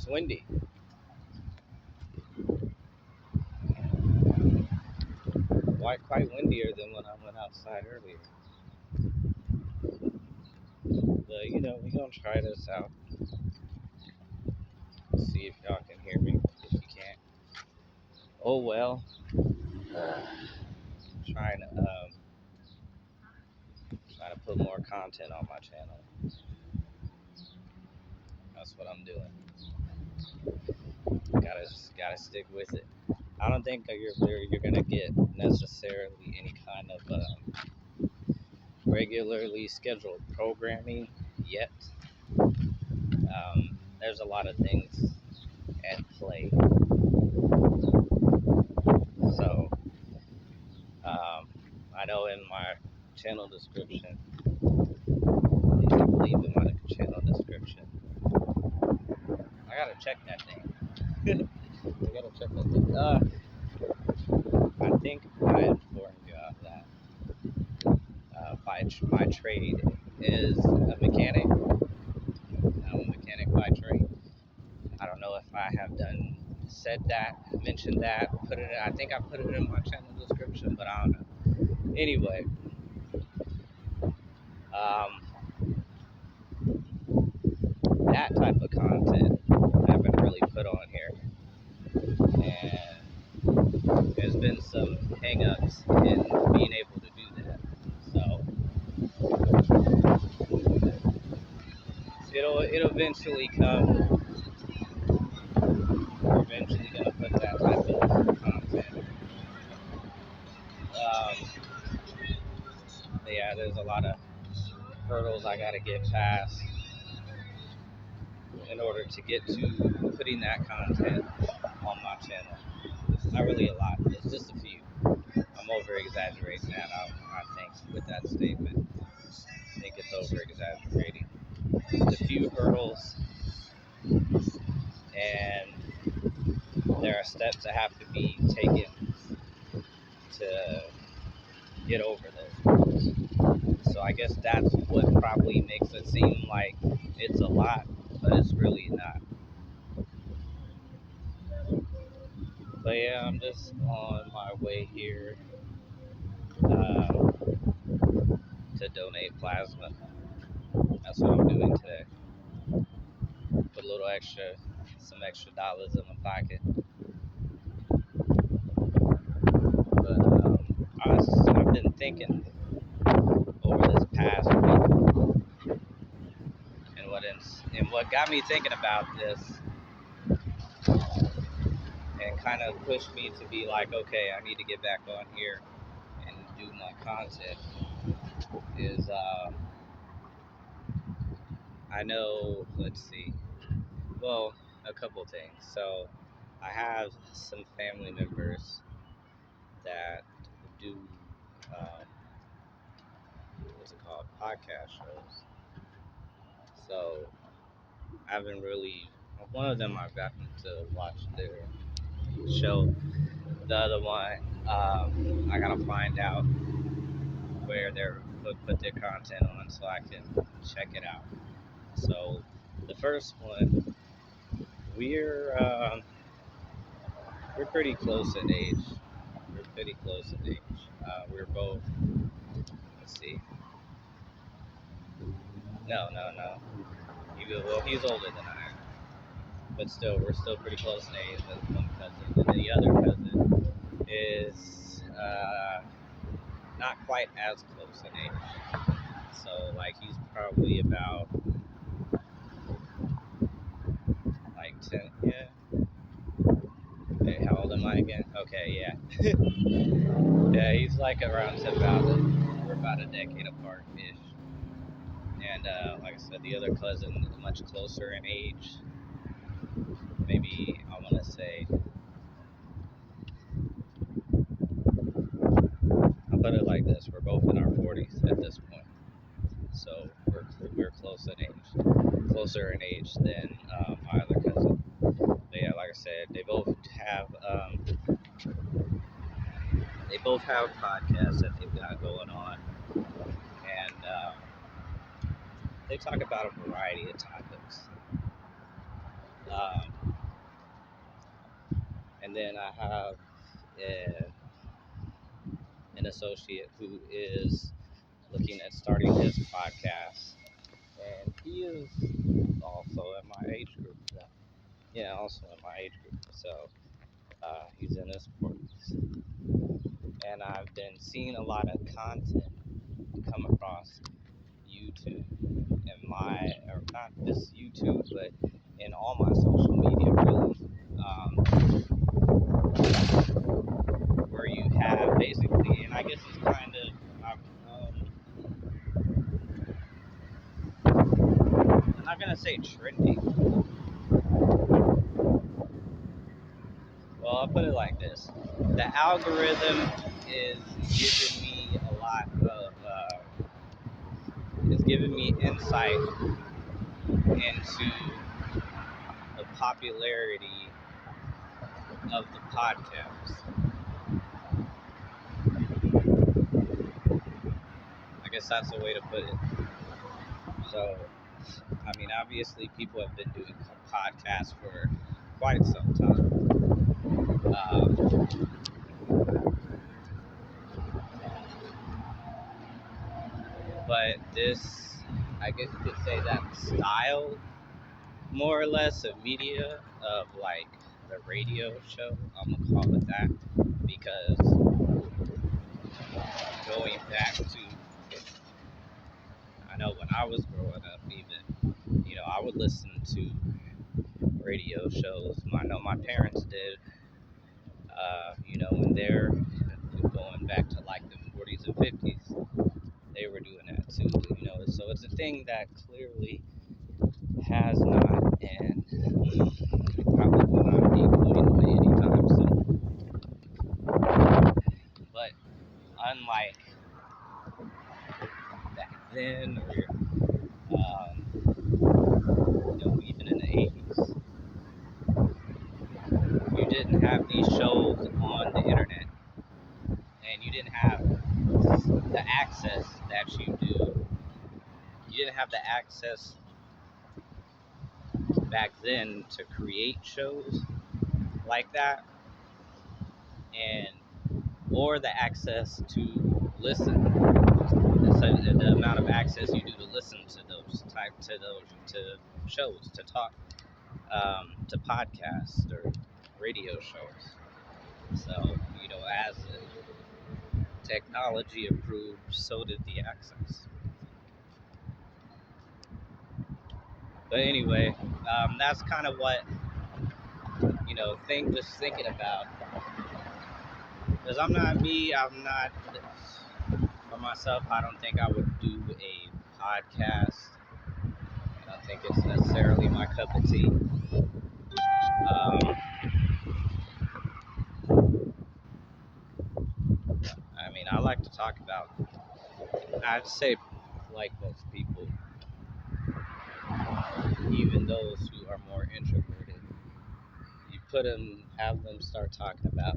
windy. Quite windier than when I went outside earlier. But we're gonna try this out. See if y'all can hear me. If you can't, oh well. Trying to try to put more content on my channel. That's what I'm doing. Gotta stick with it. I don't think that you're gonna get necessarily any kind of regularly scheduled programming yet. There's a lot of things at play. So I know in my channel description, I believe in my channel description, I gotta check that thing. I gotta check that thing. I think I informed you of that. My trade is a mechanic. I'm a mechanic by trade. I don't know if I have said that, mentioned that, I think I put it in my channel description, but I don't know. Anyway, um, that type of content I haven't really put on here, and there's been some hang-ups in being able to do that. So it'll eventually come. We're eventually gonna put that type of content. But yeah, there's a lot of hurdles I gotta get past in order to get to putting that content on my channel. Not really a lot, it's just a few. I'm over exaggerating that, I think, with that statement. I think it's over exaggerating. The few hurdles, and there are steps that have to be taken to get over those hurdles. So I guess that's what probably makes it seem like it's a lot, but it's really not. But yeah, I'm just on my way here to donate plasma. That's what I'm doing today. Put a little some extra dollars in my pocket. But I've been thinking over this past week, and what got me thinking about this, and kind of pushed me to be like, okay, I need to get back on here and do my content. Is I know, let's see, well, a couple things. So I have some family members that do what's it called, podcast shows. So I haven't really. One of them I've gotten to watch their show. The other one, I gotta find out where they're put their content on so I can check it out. So the first one, we're we're pretty close in age. We're pretty close in age. We're both. Let's see. No. He's older than I am, but still, we're still pretty close in age with one cousin, and the other cousin is not quite as close in age. So like he's probably about like 10. Yeah. Hey, how old am I again? Okay, yeah. Yeah, he's like around 10,000. We're about a decade apart ish. And like I said, the other cousin is much closer in age. Maybe I want to say, I'll put it like this: we're both in our 40s at this point, so we're closer in age than my other cousin. But yeah, like I said, they both have podcasts that they've got going on, and they talk about a variety of topics. And then I have a, an associate who is looking at starting his podcast, and he is also in my age group. Yeah, also in my age group. So he's in his 40s, and I've been seeing a lot of content come across YouTube in my, or not just YouTube, but in all my social media, really, where you have basically, and I guess it's kind of, I'm not gonna say trendy. Well, I'll put it like this: the algorithm is giving me a lot of, is giving me insight into the popularity of the podcast. I guess that's the way to put it. So, I mean, obviously, people have been doing podcasts for quite some time. Um, but this, I guess you could say that style, more or less, of media, of like the radio show, I'm gonna call it that, because going back to, I know when I was growing up, even, I would listen to radio shows. I know my parents did, when they're going back to like the 40s and 50s, they were doing that too, So it's a thing that clearly has not and probably will not be going away anytime soon. But unlike back then, or even in the 80s, you didn't have these shows on the internet, and you didn't have the access that you do. You didn't have the access back then to create shows like that, and or the access to listen. So the amount of access you do to listen to to shows, to talk, to podcasts or radio shows. So as technology improved, so did the access. But anyway, that's kind of what just thinking about. Because I'm not me, I'm not for myself. I don't think I would do a podcast. I don't think it's necessarily my cup of tea. I mean, I like to talk about. I'd say, like most people, even those who are more introverted, you have them start talking about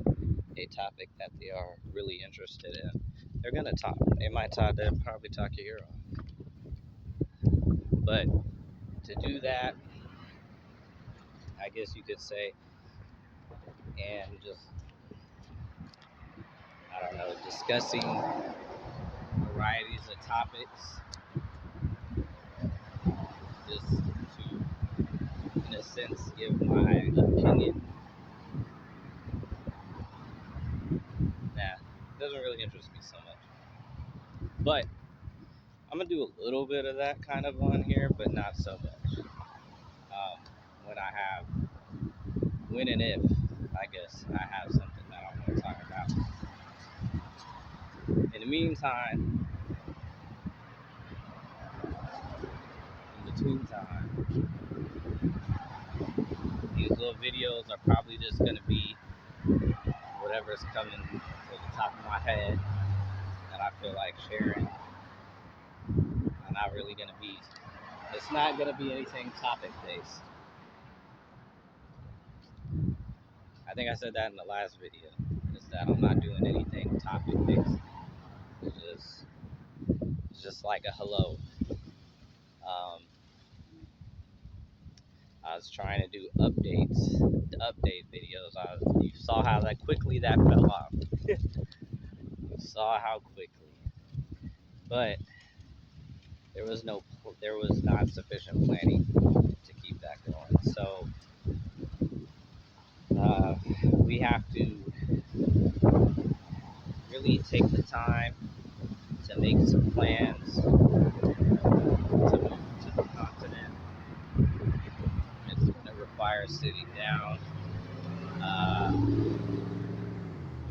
a topic that they are really interested in. They're gonna talk. They'll probably talk your ear off. But to do that, I guess you could say, and just, I don't know, discussing varieties of topics, just to, in a sense, give my opinion. Nah, it doesn't really interest me so much. But I'm gonna do a little bit of that kind of on here, but not so much. When I have, when and if, I guess, I have something that I want to talk about. In the meantime, in between time, these little videos are probably just gonna be whatever's coming to the top of my head that I feel like sharing. I'm not really gonna be. It's not gonna be anything topic based. I think I said that in the last video. Is that I'm not doing anything topic based. It's just like a hello. Um, I was trying to do the update videos. You saw how that quickly that fell off. You saw how quickly, but there was not sufficient planning to keep that going. So we have to really take the time to make some plans to move to the continent. It's going to require sitting down uh,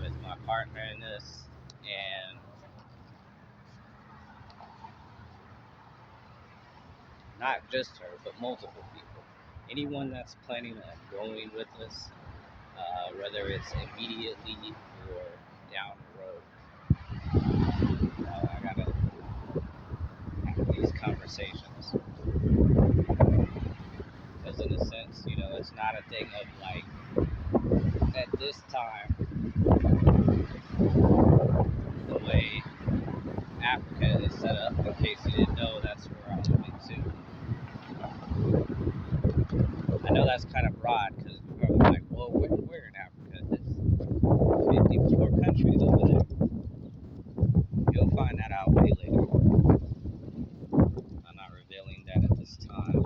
with my partner in this, and not just her, but multiple people. Anyone that's planning on going with us, whether it's immediately or down the road, I gotta have these conversations. Because in a sense, it's not a thing of like, at this time, the way Africa is set up, in case you didn't know, that's where I'm moving to. I know that's kind of broad, because I'm like, well, we're in Africa. There's 54 countries over there. You'll find that out way later. I'm not revealing that at this time.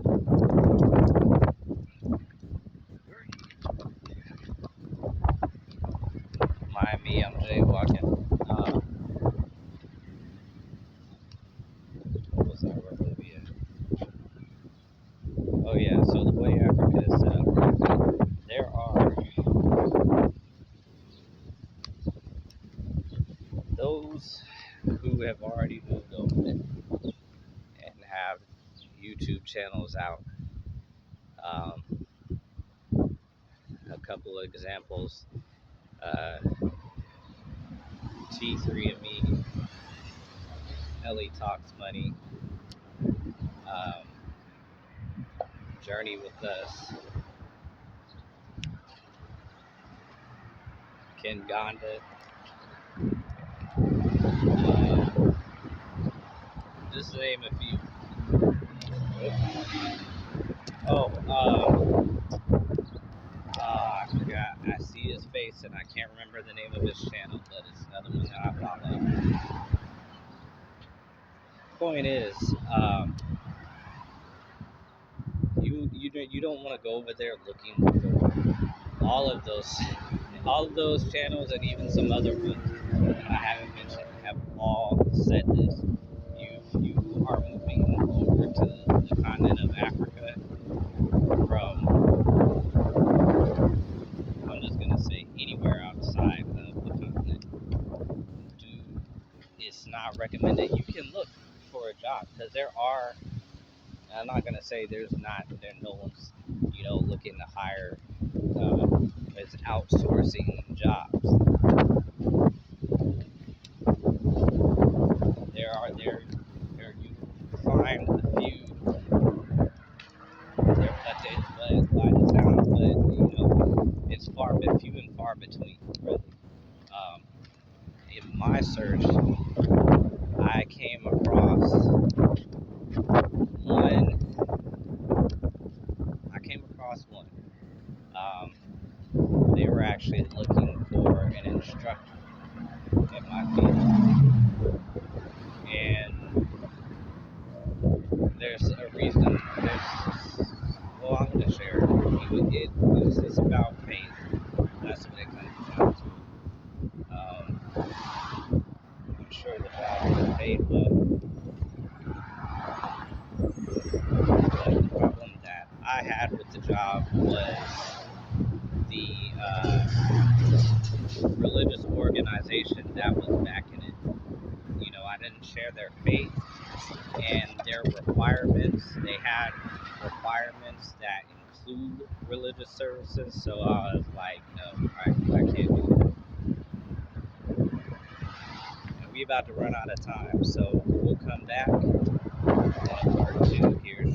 Mind me, I'm jaywalking. What was that? Where were we at? Oh yeah, so the way Africa is set up, there are those who have already moved over there and have YouTube channels out. A couple of examples, T3andMe, Ellie Talks Money, um, Journey with Us, Ken Gonda, just to name a few. Oh, I forgot. I see his face and I can't remember the name of his channel, but it's another one that I follow. Point is, you don't want to go over there looking for all of those channels, and even some other ones that I haven't mentioned have all said this. You are moving over to the continent of Africa from, I'm just gonna say, anywhere outside of the continent. It's not recommended. You can look for a job, because there are. I'm not gonna say no one's looking to hire. It's outsourcing jobs. There you find a few. They're by the sound, but it's few and far between, really. In my search, I came across one. They were actually looking for an instructor in my field, and there's a reason. I'm going to share it. It's about faith. That's what it comes down to. I'm sure the job was paid well, but the problem that I had with the job was the religious organization that was backing it. I didn't share their faith and their requirements. They had requirements that include religious services, so I was like, no, I can't do that. And we about to run out of time, so we'll come back in part 2. Here's